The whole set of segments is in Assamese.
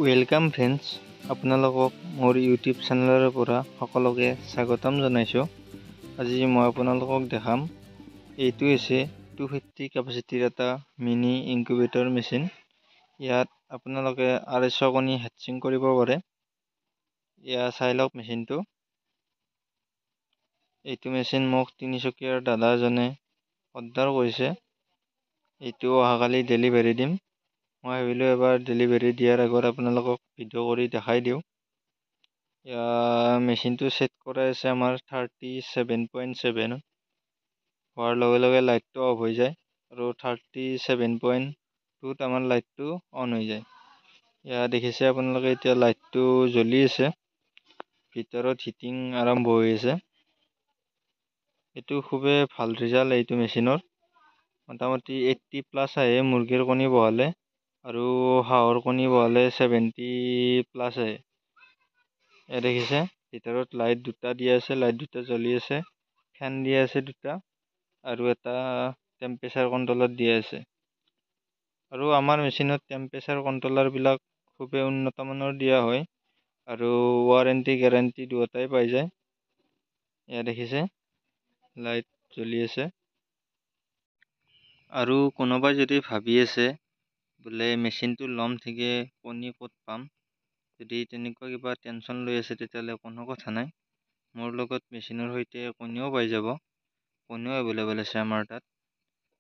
ওয়েলকাম ফ্ৰেণ্ডছ, আপোনালোকক মোৰ ইউটিউব চেনেলৰ পৰা সকলোকে স্বাগতম জনাইছোঁ। আজি মই আপোনালোকক দেখাম এইটো হৈছে 250 কেপাচিটিৰ এটা মিনি ইনকিউবেটৰ মেচিন। ইয়াত আপোনালোকে 250 কণী হেটচিং কৰিব পাৰে। এয়া চাই লওক মেচিনটো। এইটো মেচিন মোক তিনিচুকীয়াৰ দাদা এজনে অৰ্ডাৰ কৰিছে। এইটো অহাকালি ডেলিভাৰী দিম। মই ভাবিলোঁ এবাৰ ডেলিভাৰী দিয়াৰ আগত আপোনালোকক ভিডিঅ' কৰি দেখাই দিওঁ। মেচিনটো ছেট কৰা আছে আমাৰ 37.7 হোৱাৰ লগে লগে লাইটটো অফ হৈ যায় আৰু 37.2ত আমাৰ লাইটটো অন হৈ যায়। দেখিছে আপোনালোকে, এতিয়া লাইটটো জ্বলি আছে, ভিতৰত হিটিং আৰম্ভ হৈ আছে। এইটো খুবেই ভাল ৰিজাল্ট এইটো মেচিনৰ। মোটামুটি 80+ আহে মুৰ্গীৰ কণী বহালে, আৰু হাঁহৰ কণী বহালে 70+ আহে। দেখিছে ভিতৰত লাইট দুটা দিয়া আছে, লাইট দুটা জ্বলি আছে, ফেন দিয়া আছে দুটা, আৰু এটা টেম্পাৰেচাৰ কণ্ট্ৰলাৰ দিয়া আছে। আৰু আমাৰ মেচিনত টেম্পাৰেচাৰ কণ্ট্ৰলাৰবিলাক খুবেই উন্নত মানৰ দিয়া হয়, আৰু ৱাৰেণ্টি গেৰাণ্টি দুয়োটাই পাই যায়। দেখিছে লাইট জ্বলি আছে। আৰু কোনোবাই যদি ভাবি আছে বোলে মেচিনটো ল'ম ঠিকে কণী ক'ত পাম, যদি তেনেকুৱা কিবা টেনশ্যন লৈ আছে তেতিয়াহ'লে কোনো কথা নাই। মোৰ লগত মেচিনৰ সৈতে কণীও পাই যাব। কণীও এভেইলেবল আছে আমাৰ তাত,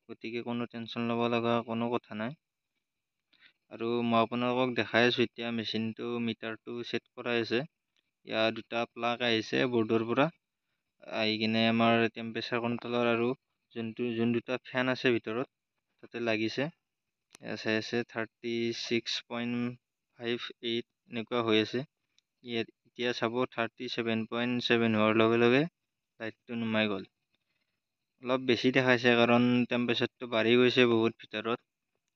গতিকে কোনো টেনশ্যন ল'ব লগা কোনো কথা নাই। আৰু মই আপোনালোকক দেখাই আছোঁ এতিয়া মেচিনটো মিটাৰটো ছেট কৰাই আছে। ইয়াৰ দুটা প্লাগ আহিছে বৰ্ডৰ পৰা, আহি কিনে আমাৰ টেম্পাৰেচাৰ কণ্ট্ৰলাৰ আৰু যোন দুটা ফেন আছে ভিতৰত তাতে লাগিছে। চাই আছে 36.58 এনেকুৱা হৈ আছে। এতিয়া চাব 37.7 হোৱাৰ লগে লগে লাইটটো নুমাই গ'ল। অলপ বেছি দেখাইছে কাৰণ টেম্পাৰেচাৰটো বাঢ়ি গৈছে বহুত ভিতৰত।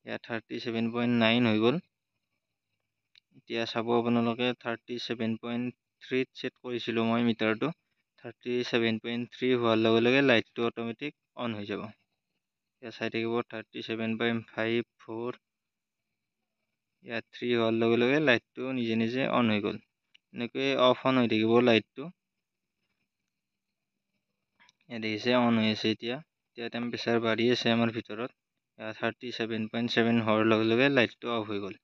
37.9 হৈ গ'ল। এতিয়া চাব আপোনালোকে 37.3 ছেট কৰিছিলোঁ মই মিটাৰটো। 37.3 হোৱাৰ লগে লগে লাইটটো অট'মেটিক অন হৈ যাব। চাই থাকিব 37.54, 3 হোৱাৰ লগে লগে লাইটটো নিজে নিজে অন হৈ গ'ল। এনেকৈ অফ অন হৈ থাকিব লাইটটো। দেখিছে অন হৈ আছে। এতিয়া টেম্পাৰেচাৰ বাঢ়ি আছে আমাৰ ভিতৰত। 37.7 হোৱাৰ লগে লগে লাইটটো অফ হৈ গ'ল।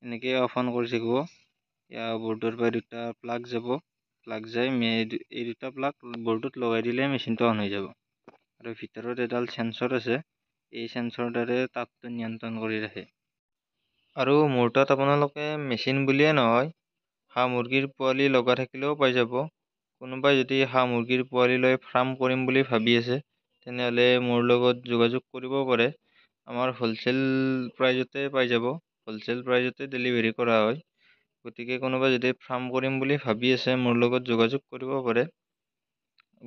এনেকৈ অফ অন কৰি থাকিব। বৰ্ডৰ পৰা দুটা প্লাগ যাব, প্লাগ যাই এই দুটা প্লাগ বৰ্ডত লগাই দিলে মেচিনটো অন হৈ যাব। আৰু ভিতৰত এডাল চেঞ্চৰ আছে, এই চেঞ্চৰৰ দ্বাৰা তাপটো নিয়ন্ত্ৰণ কৰি ৰাখে। আৰু মোৰ তাত আপোনালোকে মেচিন বুলিয়ে নহয়, হাঁহ মুৰ্গীৰ পোৱালি লগা থাকিলেও পাই যাব। কোনোবাই যদি হাঁহ মুৰ্গীৰ পোৱালি লৈ ফাৰ্ম কৰিম বুলি ভাবি আছে তেনেহ'লে মোৰ লগত যোগাযোগ কৰিব পাৰে। আমাৰ হ'লচেল প্ৰাইজতে পাই যাব, হ'লচেল প্ৰাইজতে ডেলিভাৰী কৰা হয়। গতিকে কোনোবাই যদি ফাৰ্ম কৰিম বুলি ভাবি আছে মোৰ লগত যোগাযোগ কৰিব পাৰে।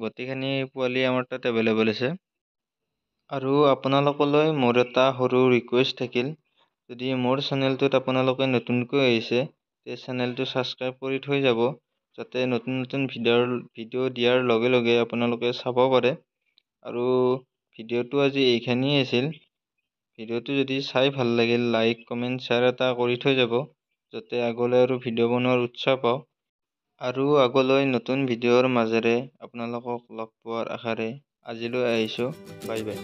গোটেইখিনি পোৱালি আমাৰ তাত এভেইলেবল আছে। আৰু আপোনালোকলৈ মোৰ এটা সৰু ৰিকুৱেষ্ট থাকিল, যদি মোৰ চেনেলটোত আপোনালোকে নতুনকৈ আহিছে তে চেনেলটো ছাবস্ক্ৰাইব কৰি থৈ যাব, যাতে নতুন নতুন ভিডিঅ' দিয়াৰ লগে লগে আপোনালোকে চাব পাৰে। আৰু ভিডিঅ'টো আজি এইখিনিয়ে আছিল। ভিডিঅ'টো যদি চাই ভাল লাগিল লাইক কমেণ্ট শ্বেয়াৰ এটা কৰি থৈ যাব, যাতে আগলৈ আৰু ভিডিঅ' বনোৱাৰ উৎসাহ পাওঁ। আৰু আগলৈ নতুন ভিডিঅ'ৰ মাজেৰে আপোনালোকক লগ পোৱাৰ আশাৰে আজিলৈ আহিছোঁ। Bye bye.